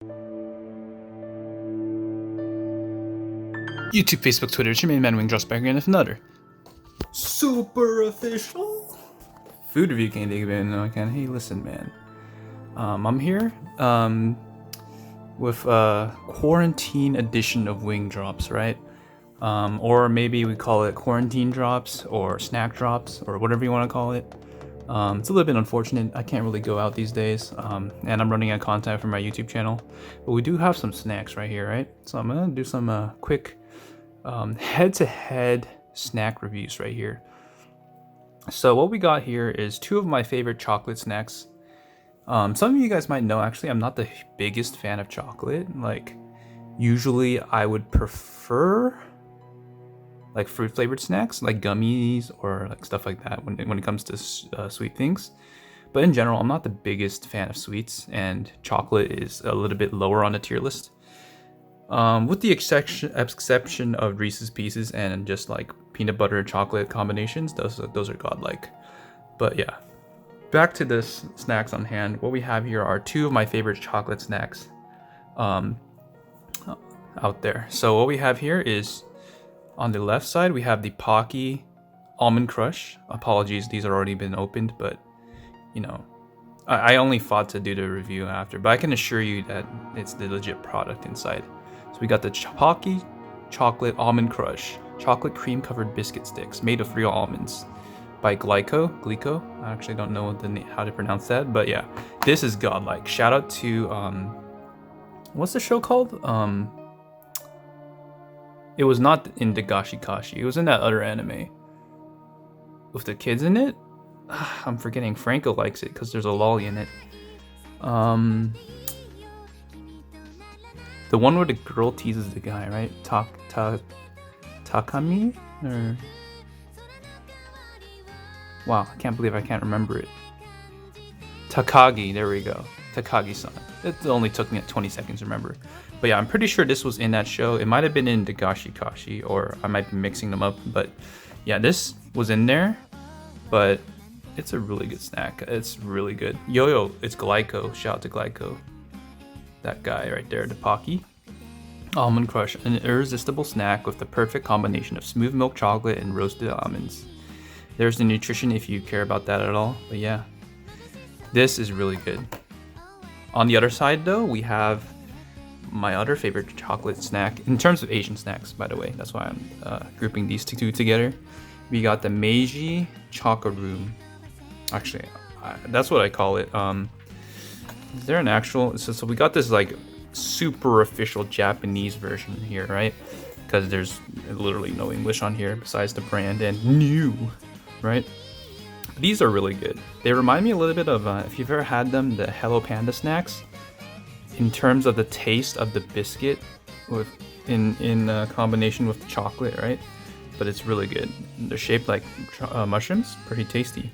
YouTube, Facebook, Twitter, it's your main man WingDrops back again with another super official food review. Can't think of it. No, I can't. Hey, listen, man. I'm here with a quarantine edition of WingDrops, right? Or maybe we call it Quarantinedrops or Snackdrops or whatever you want to call it. It's a little bit unfortunate. I can't really go out these days, and I'm running out of content for my YouTube channel. But we do have some snacks right here, right? So I'm gonna do some quick head-to-head snack reviews right here. So what we got here is two of my favorite chocolate snacks. Some of you guys might know, actually, I'm not the biggest fan of chocolate. Like, usually I would prefer like fruit flavored snacks, like gummies or like stuff like that when it comes to sweet things. But in general, I'm not the biggest fan of sweets, and chocolate is a little bit lower on the tier list. With the exception of Reese's Pieces and just like peanut butter and chocolate combinations, those are godlike. But yeah, back to this snacks on hand. What we have here are two of my favorite chocolate snacks out there. So what we have here is, on the left side, we have the Pocky Almond Crush. Apologies, these have already been opened, but you know, I only fought to do the review after, but I can assure you that it's the legit product inside. So we got the Pocky Chocolate Almond Crush, chocolate cream covered biscuit sticks made of real almonds by Glico. I actually don't know how to pronounce that, but yeah, this is godlike. Shout out to what's the show called? It was not in Dagashi Kashi. It was in that other anime with the kids in it. I'm forgetting. Franco likes it because there's a lolly in it. The one where the girl teases the guy, right? Takami? Or... Wow, I can't believe I can't remember it. Takagi, there we go. Takagi-san. It only took me 20 seconds to remember. But yeah, I'm pretty sure this was in that show. It might have been in Dagashi Kashi, or I might be mixing them up. But yeah, this was in there. But it's a really good snack. It's really good. Yo, it's Glico. Shout out to Glico. That guy right there, the Pocky Almond Crush. An irresistible snack with the perfect combination of smooth milk chocolate and roasted almonds. There's the nutrition if you care about that at all. But yeah, this is really good. On the other side though, we have my other favorite chocolate snack, in terms of Asian snacks, by the way. That's why I'm grouping these two together. We got the Meiji Chocoroom. Actually, that's what I call it. Is there an actual... So we got this like super official Japanese version here, right? Because there's literally no English on here besides the brand and new, right? These are really good. They remind me a little bit of, if you've ever had them, the Hello Panda snacks, in terms of the taste of the biscuit in combination with the chocolate, right? But it's really good. They're shaped like mushrooms, pretty tasty.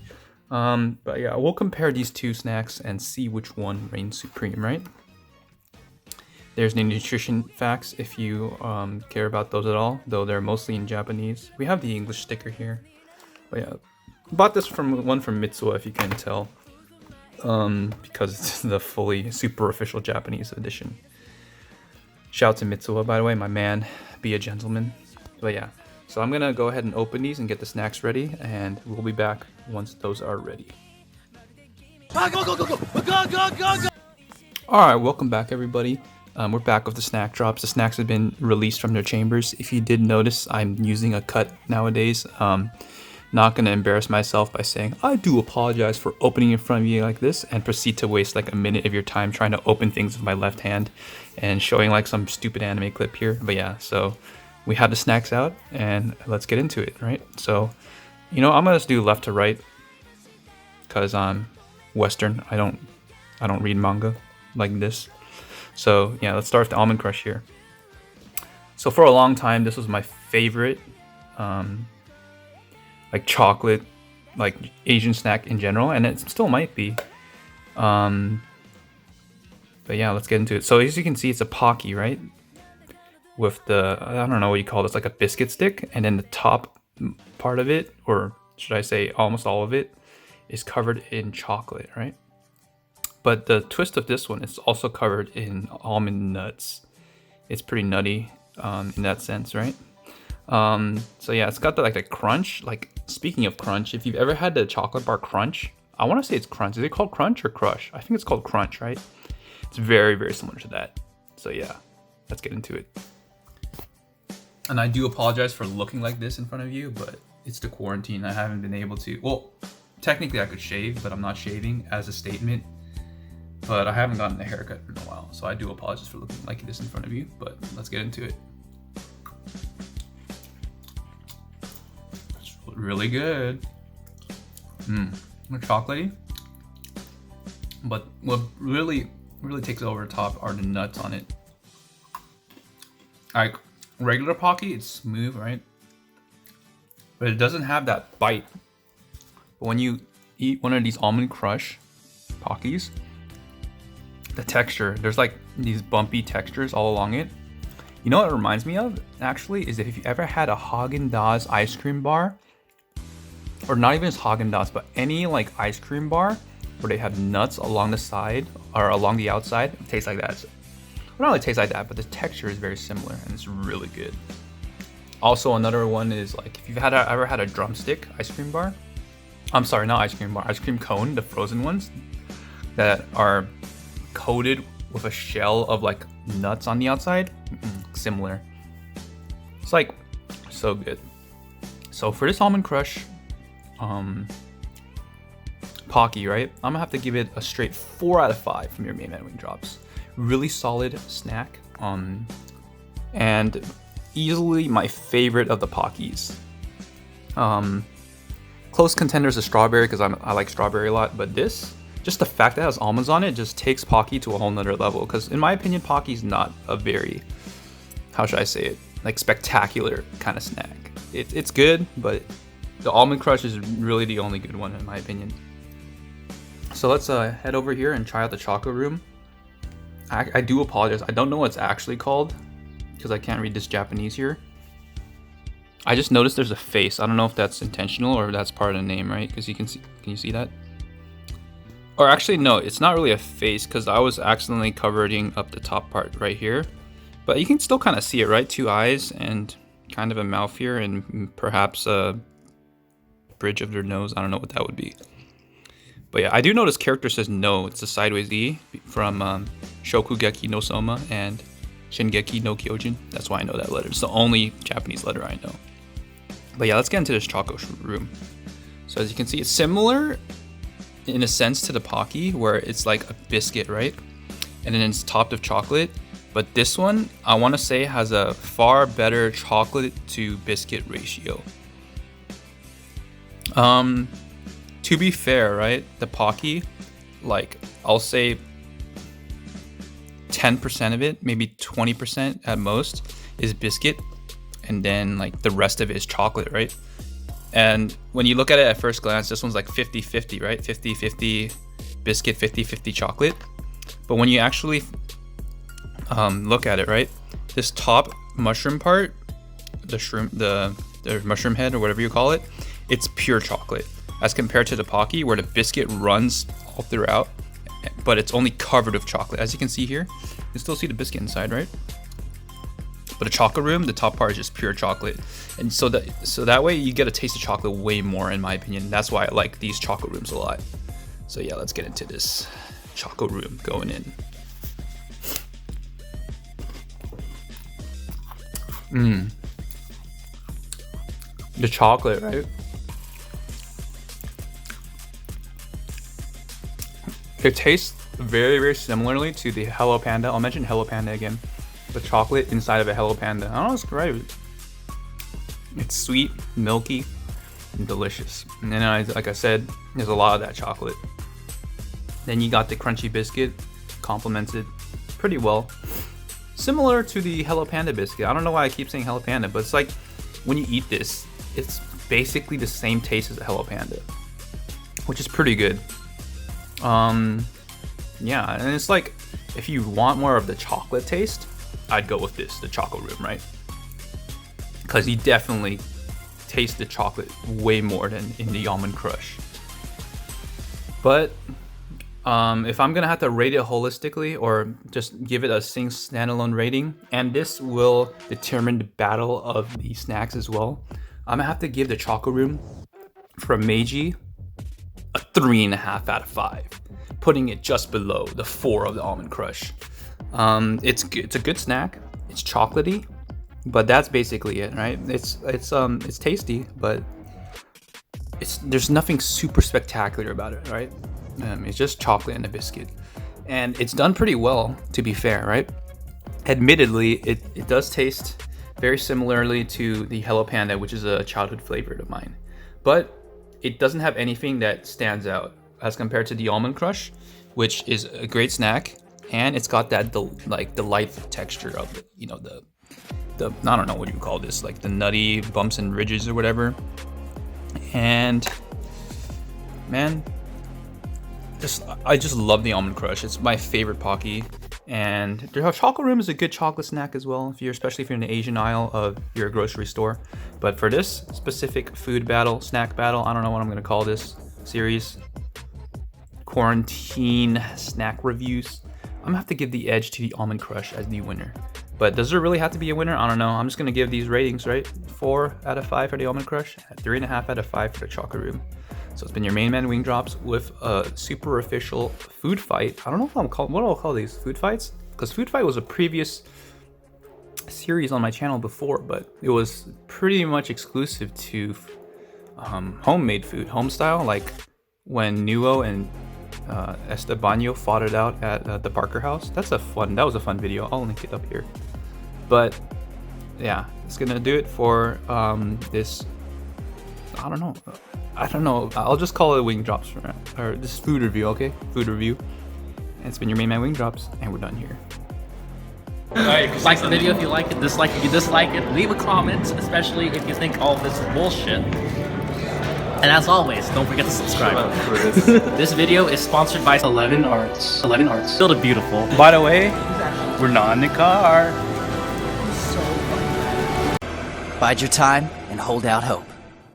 But yeah, we'll compare these two snacks and see which one reigns supreme, right? There's the nutrition facts if you care about those at all, though they're mostly in Japanese. We have the English sticker here. But yeah, bought this from Mitsuwa, if you can tell, because it's the fully super official Japanese edition. Shout out to Mitsuwa, by the way, my man. Be a gentleman. But yeah, so I'm gonna go ahead and open these and get the snacks ready, and we'll be back once those are ready. Alright, welcome back everybody. We're back with the snack drops. The snacks have been released from their chambers. If you did notice, I'm using a cut nowadays. Not gonna embarrass myself by saying I do apologize for opening in front of you like this and proceed to waste like a minute of your time trying to open things with my left hand and showing like some stupid anime clip here. But yeah, so we have the snacks out and let's get into it, right? So, you know, I'm gonna just do left to right because I'm Western. I don't read manga like this. So yeah, let's start with the Almond Crush here. So for a long time, this was my favorite like chocolate, like Asian snack in general, and it still might be. But yeah, let's get into it. So as you can see, it's a Pocky, right? With the, I don't know what you call this, like a biscuit stick, and then the top part of it, or should I say almost all of it, is covered in chocolate, right? But the twist of this one is also covered in almond nuts. It's pretty nutty in that sense, right? So yeah, it's got the like the crunch. Like speaking of crunch, if you've ever had the chocolate bar crunch, I want to say it's crunch. Is it called crunch or crush? I think it's called crunch, right? It's very, very similar to that. So yeah, let's get into it. And I do apologize for looking like this in front of you, but it's the quarantine. I haven't been able to, well, technically I could shave, but I'm not shaving as a statement. But I haven't gotten a haircut in a while, so I do apologize for looking like this in front of you, but let's get into it. It's really good. Chocolatey. But what really takes over top are the nuts on it. Like regular Pocky, it's smooth, right? But it doesn't have that bite. But when you eat one of these Almond Crush Pockies, the texture, there's like these bumpy textures all along it. You know what it reminds me of, actually, is if you ever had a Haagen-Dazs ice cream bar, or not even just Haagen-Dazs, but any like ice cream bar where they have nuts along the side or along the outside, it tastes like that. Well, not really tastes like that, but the texture is very similar and it's really good. Also, another one is like if you've ever had a drumstick ice cream bar. I'm sorry, not ice cream bar, ice cream cone, the frozen ones that are coated with a shell of like nuts on the outside. Similar. It's like so good. So for this Almond Crush Pocky, right, I'm gonna have to give it a straight 4 out of 5 from your main man WingDrops. Really solid snack, and easily my favorite of the Pockies. Close contenders is strawberry because I like strawberry a lot, but this, just the fact that it has almonds on it just takes Pocky to a whole nother level, because in my opinion, Pocky's not a very, how should I say it, like spectacular kind of snack. It's good, but the Almond Crush is really the only good one in my opinion. So let's head over here and try out the Chocoroom. I do apologize, I don't know what it's actually called because I can't read this Japanese here. I just noticed there's a face. I don't know if that's intentional or if that's part of the name, right? Because you can see, can you see that? Or actually, no, it's not really a face because I was accidentally covering up the top part right here. But you can still kind of see it, right? 2 eyes and kind of a mouth here and perhaps a bridge of their nose. I don't know what that would be. But yeah, I do notice character says no. It's a sideways E from Shokugeki no Soma and Shingeki no Kyojin. That's why I know that letter. It's the only Japanese letter I know. But yeah, let's get into this Chocoroom. So as you can see, it's similar in a sense to the Pocky, where it's like a biscuit, right? And then it's topped with chocolate. But this one, I want to say, has a far better chocolate to biscuit ratio. To be fair, right, the Pocky, like, I'll say 10% of it, maybe 20% at most, is biscuit, and then like the rest of it is chocolate, right? And when you look at it at first glance, this one's like 50-50, right? 50-50 biscuit, 50-50 chocolate. But when you actually look at it, right, this top mushroom part, the shroom, the mushroom head or whatever you call it, it's pure chocolate, as compared to the Pocky, where the biscuit runs all throughout, but it's only covered with chocolate. As you can see here, you can still see the biscuit inside, right? But a Chocoroom, the top part is just pure chocolate, and so that way you get a taste of chocolate way more, in my opinion. That's why I like these Chocorooms a lot. So yeah, let's get into this Chocoroom going in. The chocolate, right? It tastes very, very similarly to the Hello Panda. I'll mention Hello Panda again. The chocolate inside of a Hello Panda. I don't know, it's right. It's sweet, milky, and delicious. And then, like I said, there's a lot of that chocolate. Then you got the crunchy biscuit, complements it pretty well. Similar to the Hello Panda biscuit. I don't know why I keep saying Hello Panda, but it's like when you eat this, it's basically the same taste as a Hello Panda, which is pretty good. Yeah, and it's like, if you want more of the chocolate taste, I'd go with this, the Chocoroom, right? Because you definitely taste the chocolate way more than in the Almond Crush. But If I'm gonna have to rate it holistically or just give it a standalone rating, and this will determine the battle of the snacks as well, I'm gonna have to give the Chocoroom from Meiji a 3.5 out of 5, putting it just below the 4 of the Almond Crush. It's a good snack. It's chocolatey, but that's basically it, right? It's tasty, but there's nothing super spectacular about it, right? It's just chocolate and a biscuit, and it's done pretty well, to be fair, right? Admittedly, it does taste very similarly to the Hello Panda, which is a childhood favorite of mine, but it doesn't have anything that stands out as compared to the Almond Crush, which is a great snack, and it's got that delightful texture of it, you know, the I don't know what you call this, like the nutty bumps and ridges or whatever. And man, I just love the Almond Crush. It's my favorite Pocky. And the Chocoroom is a good chocolate snack as well, especially if you're in the Asian aisle of your grocery store. But for this specific snack battle, I don't know what I'm gonna call this series, quarantine snack reviews, I'm gonna have to give the edge to the Almond Crush as the winner. But does there really have to be a winner? I don't know. I'm just gonna give these ratings, right? 4 out of 5 for the Almond Crush, 3.5 out of 5 for the Chocoroom. So it's been your main man WingDrops with a super official food fight. I don't know what I'll call these, food fights? Because food fight was a previous series on my channel before, but it was pretty much exclusive to homemade food, home style, like when Nuo and Estebanio fought it out at the Parker house. That was a fun video. I'll link it up here. But yeah, it's gonna do it for this. I don't know. I'll just call it WingDrops or this food review, okay? Food review. And it's been your main man WingDrops, and we're done here. Alright, like the video if you like it, dislike if you dislike it, leave a comment, especially if you think all of this is bullshit. And as always, don't forget to subscribe. This video is sponsored by 11 Arts. Build it beautiful. By the way, we're not in the car. Bide your time and hold out hope.